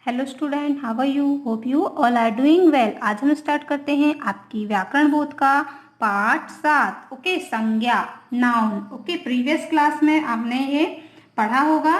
Hello student, how are you? Hope you all are doing well. आज हम start करते हैं आपकी व्याकरण बोध का पार्ट 7। ओके, संज्ञा, नाउन। ओके, प्रीवियस क्लास में आपने ये पढ़ा होगा।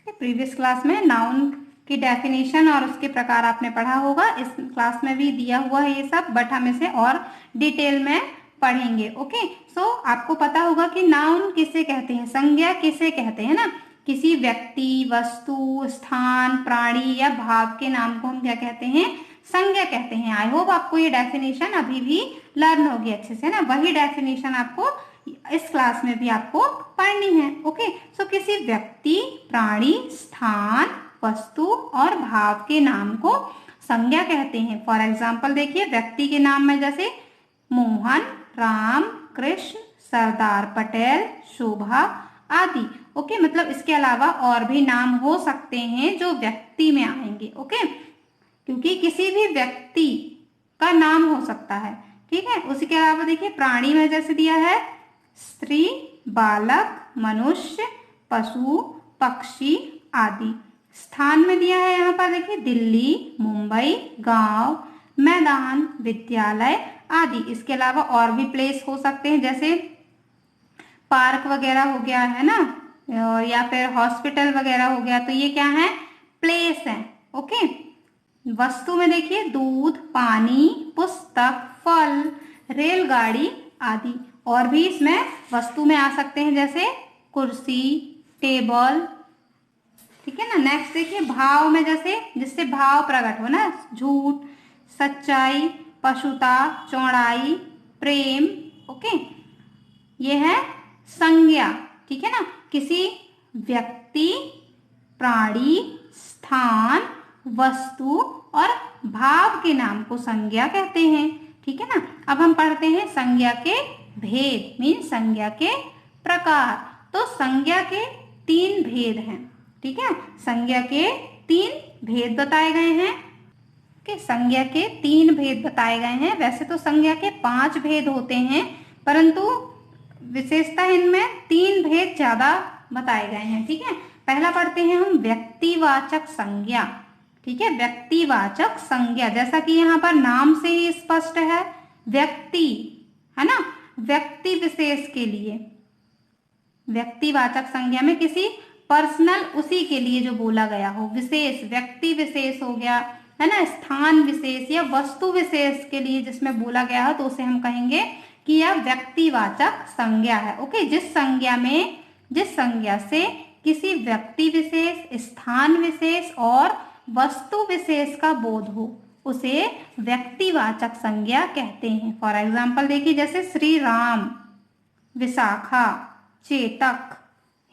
प्रीवियस क्लास में नाउन की डेफिनेशन और उसके प्रकार आपने पढ़ा होगा। इस क्लास में भी दिया हुआ है ये सब, बट हम इसे और डिटेल में पढ़ेंगे। ओके, सो आपको पता होगा कि नाउन किसे कहते हैं, संज्ञा किसे कहते हैं ना। किसी व्यक्ति, वस्तु, स्थान, प्राणी या भाव के नाम को हम क्या कहते हैं, संज्ञा कहते हैं। आई होप आपको ये डेफिनेशन अभी भी लर्न होगी अच्छे से ना। वही डेफिनेशन आपको इस क्लास में भी आपको पढ़नी है। ओके, सो किसी व्यक्ति, प्राणी, स्थान, वस्तु और भाव के नाम को संज्ञा कहते हैं। फॉर एग्जाम्पल देखिए, व्यक्ति के नाम में जैसे मोहन, राम, कृष्ण, सरदार पटेल, शोभा आदि। ओके, मतलब इसके अलावा और भी नाम हो सकते हैं जो व्यक्ति में आएंगे। ओके, क्योंकि किसी भी व्यक्ति का नाम हो सकता है। ठीक है, उसके अलावा देखिए प्राणी में जैसे दिया है स्त्री, बालक, मनुष्य, पशु, पक्षी आदि। स्थान में दिया है यहाँ पर देखिए दिल्ली, मुंबई, गांव, मैदान, विद्यालय आदि। इसके अलावा और भी प्लेस हो सकते हैं, जैसे पार्क वगैरह हो गया है ना, या फिर हॉस्पिटल वगैरह हो गया, तो ये क्या है, प्लेस है। ओके, वस्तु में देखिए दूध, पानी, पुस्तक, फल, रेलगाड़ी आदि। और भी इसमें वस्तु में आ सकते हैं, जैसे कुर्सी, टेबल। ठीक है ना। नेक्स्ट देखिए भाव में, जैसे जिससे भाव प्रकट हो ना, झूठ, सच्चाई, पशुता, चौड़ाई, प्रेम। ओके, ये है संज्ञा। ठीक है ना, किसी व्यक्ति, प्राणी, स्थान, वस्तु और भाव के नाम को संज्ञा कहते हैं। ठीक है ना। अब हम पढ़ते हैं संज्ञा के भेद, मीन संज्ञा के प्रकार। तो संज्ञा के 3 भेद हैं। ठीक है, संज्ञा के 3 भेद बताए गए हैं। कि संज्ञा के 3 भेद बताए गए हैं। वैसे तो संज्ञा के 5 भेद होते हैं, परंतु विशेषता इनमें 3 भेद ज्यादा बताए गए हैं। ठीक है, पहला पढ़ते हैं हम व्यक्तिवाचक संज्ञा। ठीक है, व्यक्तिवाचक संज्ञा, जैसा कि यहाँ पर नाम से ही स्पष्ट है, व्यक्ति है ना, व्यक्ति विशेष के लिए। व्यक्तिवाचक संज्ञा में किसी पर्सनल, उसी के लिए जो बोला गया हो, विशेष, व्यक्ति विशेष हो गया है ना, स्थान विशेष या वस्तु विशेष के लिए जिसमें बोला गया हो, तो उसे हम कहेंगे कि यह व्यक्तिवाचक संज्ञा है। ओके, जिस संज्ञा से किसी व्यक्ति विशेष, स्थान विशेष और वस्तु विशेष का बोध हो, उसे व्यक्तिवाचक संज्ञा कहते हैं। फॉर एग्जाम्पल देखिए, जैसे श्री राम, विशाखा, चेतक,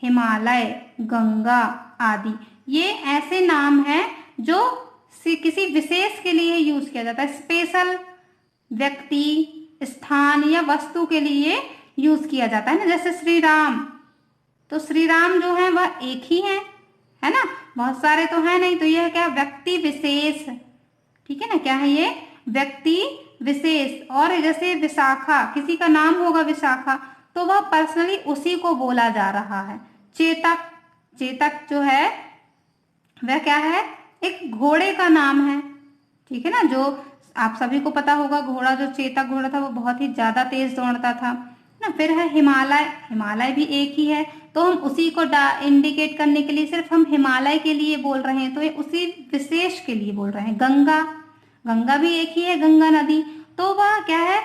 हिमालय, गंगा आदि। ये ऐसे नाम हैं जो किसी विशेष के लिए यूज किया जाता है, स्पेशल व्यक्ति, स्थान या वस्तु के लिए यूज किया जाता है ना। जैसे श्री राम, तो श्री राम जो है वह एक ही है ना, बहुत सारे तो है नहीं, तो यह क्या, व्यक्ति विशेष। ठीक है ना, क्या है ये, व्यक्ति विशेष। और जैसे विशाखा, किसी का नाम होगा विशाखा, तो वह पर्सनली उसी को बोला जा रहा है। चेतक, चेतक जो है वह क्या है, एक घोड़े का नाम है। ठीक है ना, जो आप सभी को पता होगा, घोड़ा, जो चेतक घोड़ा था वो बहुत ही ज्यादा तेज दौड़ता था ना। फिर है हिमालय, हिमालय भी एक ही है, तो हम उसी को इंडिकेट करने के लिए सिर्फ हम हिमालय के लिए बोल रहे हैं, तो ये उसी विशेष के लिए बोल रहे हैं। गंगा, गंगा भी एक ही है, गंगा नदी, तो वह क्या है,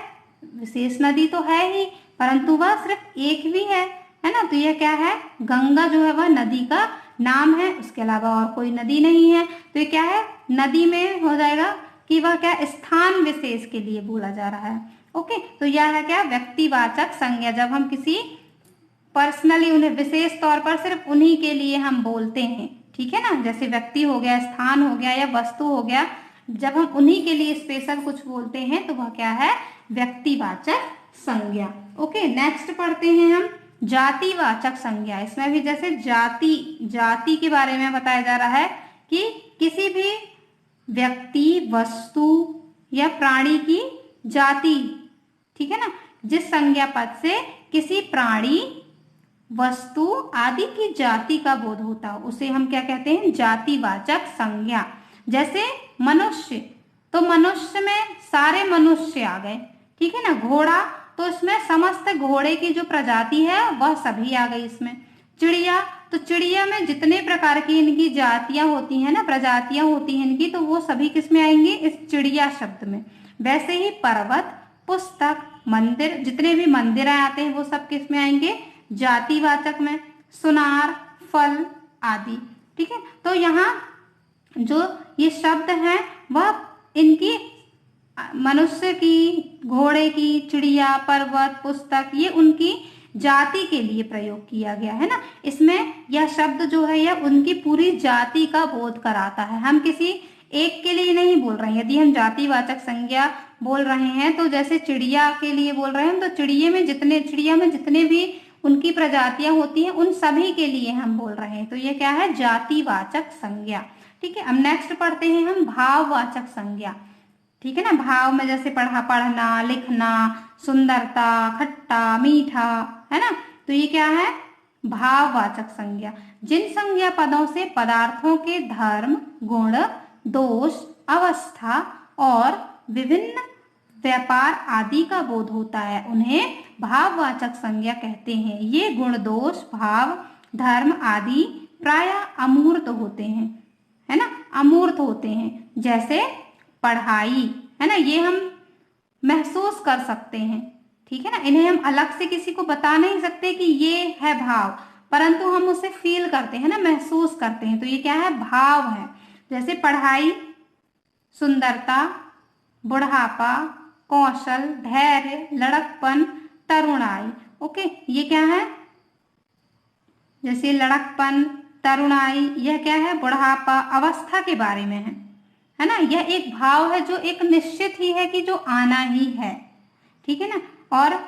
विशेष नदी तो है ही, परंतु वह सिर्फ एक भी है ना। तो यह क्या है, गंगा जो है वह नदी का नाम है, उसके अलावा और कोई नदी नहीं है। तो ये क्या है, नदी में हो जाएगा कि वह क्या, स्थान विशेष के लिए बोला जा रहा है। ओके, तो यह है क्या, व्यक्तिवाचक संज्ञा, जब हम किसी पर्सनली, उन्हें विशेष तौर पर सिर्फ उन्हीं के लिए हम बोलते हैं। ठीक है ना, जैसे व्यक्ति हो गया, स्थान हो गया या वस्तु हो गया, जब हम उन्हीं के लिए स्पेशल कुछ बोलते हैं तो वह क्या है, व्यक्तिवाचक संज्ञा। ओके, नेक्स्ट पढ़ते हैं हम जातिवाचक संज्ञा। इसमें भी जैसे जाति के बारे में बताया जा रहा है कि किसी भी व्यक्ति, वस्तु या प्राणी की जाति। ठीक है ना, जिस संज्ञा पद से किसी प्राणी, वस्तु आदि की जाति का बोध होता हो उसे हम क्या कहते हैं, जातिवाचक संज्ञा। जैसे मनुष्य, तो मनुष्य में सारे मनुष्य आ गए, ठीक है ना। घोड़ा, तो इसमें समस्त घोड़े की जो प्रजाति है वह सभी आ गई इसमें। चिड़िया, तो चिड़िया में जितने प्रकार की इनकी जातियां होती हैं ना, प्रजातियां होती हैं इनकी, तो वो सभी किस में आएंगे, इस चिड़िया शब्द में। वैसे ही पर्वत, पुस्तक, मंदिर, जितने भी मंदिर आते हैं वो सब किस में आएंगे, जातिवाचक में। सुनार, फल आदि, ठीक है। तो यहाँ जो ये शब्द हैं वह इनकी मनुष्य की, घोड़े की, चिड़िया, पर्वत, पुस्तक, ये उनकी जाति के लिए प्रयोग किया गया है ना। इसमें यह शब्द जो है यह उनकी पूरी जाति का बोध कराता है। हम किसी एक के लिए नहीं बोल रहे हैं। यदि हम जातिवाचक संज्ञा बोल रहे हैं तो जैसे चिड़िया के लिए बोल रहे हैं तो चिड़िया में जितने भी उनकी प्रजातियां होती हैं उन सभी के लिए हम बोल रहे हैं। तो ये क्या है, जातिवाचक संज्ञा, ठीक है। अब नेक्स्ट पढ़ते हैं हम भाववाचक संज्ञा, ठीक है ना। भाव में जैसे पढ़ना, लिखना, सुंदरता, खट्टा, मीठा, है ना। तो ये क्या है, भाववाचक संज्ञा। जिन संज्ञा पदों से पदार्थों के धर्म, गुण, दोष, अवस्था और विभिन्न व्यापार आदि का बोध होता है उन्हें भाववाचक संज्ञा कहते हैं। ये गुण, दोष, भाव, धर्म आदि प्रायः अमूर्त होते हैं, है ना, अमूर्त होते हैं। जैसे पढ़ाई, है ना, ये हम महसूस कर सकते हैं, ठीक है ना। इन्हें हम अलग से किसी को बता नहीं सकते कि ये है भाव, परंतु हम उसे फील करते हैं ना, महसूस करते हैं। तो ये क्या है, भाव है। जैसे पढ़ाई, सुंदरता, बुढ़ापा, कौशल, धैर्य, लड़कपन, तरुणाई। ओके, ये क्या है, जैसे लड़कपन, तरुणाई, यह क्या है, बुढ़ापा, अवस्था के बारे में है ना। यह एक भाव है जो एक निश्चित ही है कि जो आना ही है, ठीक है ना। और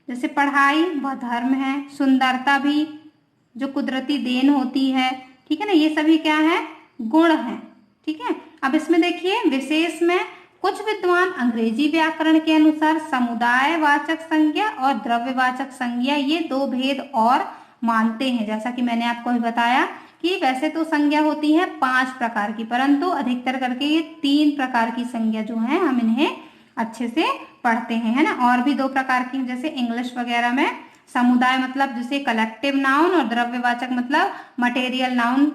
जैसे पढ़ाई वह धर्म है, सुंदरता भी जो कुदरती देन होती है, ठीक है ना। ये सभी क्या है, गुण है, ठीक है। अब इसमें देखिए विशेष में कुछ विद्वान अंग्रेजी व्याकरण के अनुसार समुदायवाचक संज्ञा और द्रव्यवाचक संज्ञा ये दो भेद और मानते हैं। जैसा कि मैंने आपको अभी बताया कि वैसे तो संज्ञा होती है 5 प्रकार की, परंतु अधिकतर करके ये 3 प्रकार की संज्ञा जो है हम इन्हें अच्छे से पढ़ते हैं, है ना। और भी 2 प्रकार की, जैसे इंग्लिश वगैरह में समुदाय मतलब जैसे कलेक्टिव नाउन और द्रव्यवाचक मतलब मटेरियल नाउन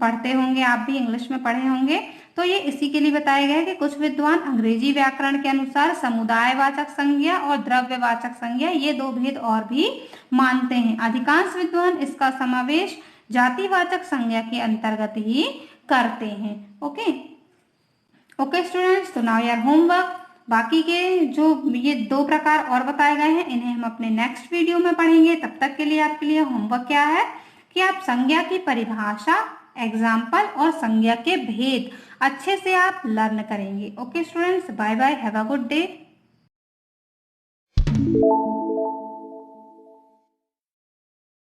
पढ़ते होंगे, आप भी इंग्लिश में पढ़े होंगे। तो ये इसी के लिए बताया गया है कि कुछ विद्वान अंग्रेजी व्याकरण के अनुसार समुदायवाचक संज्ञा और द्रव्यवाचक संज्ञा ये 2 भेद और भी मानते हैं। अधिकांश विद्वान इसका समावेश जातिवाचक संज्ञा के अंतर्गत ही करते हैं। ओके ओके स्टूडेंट्स, तो नाउ योर होमवर्क। बाकी के जो ये 2 प्रकार और बताए गए हैं इन्हें हम अपने नेक्स्ट वीडियो में पढ़ेंगे। तब तक के लिए आपके लिए होमवर्क क्या है कि आप संज्ञा की परिभाषा, एग्जाम्पल और संज्ञा के भेद अच्छे से आप लर्न करेंगे। Okay students, bye bye, have a good day.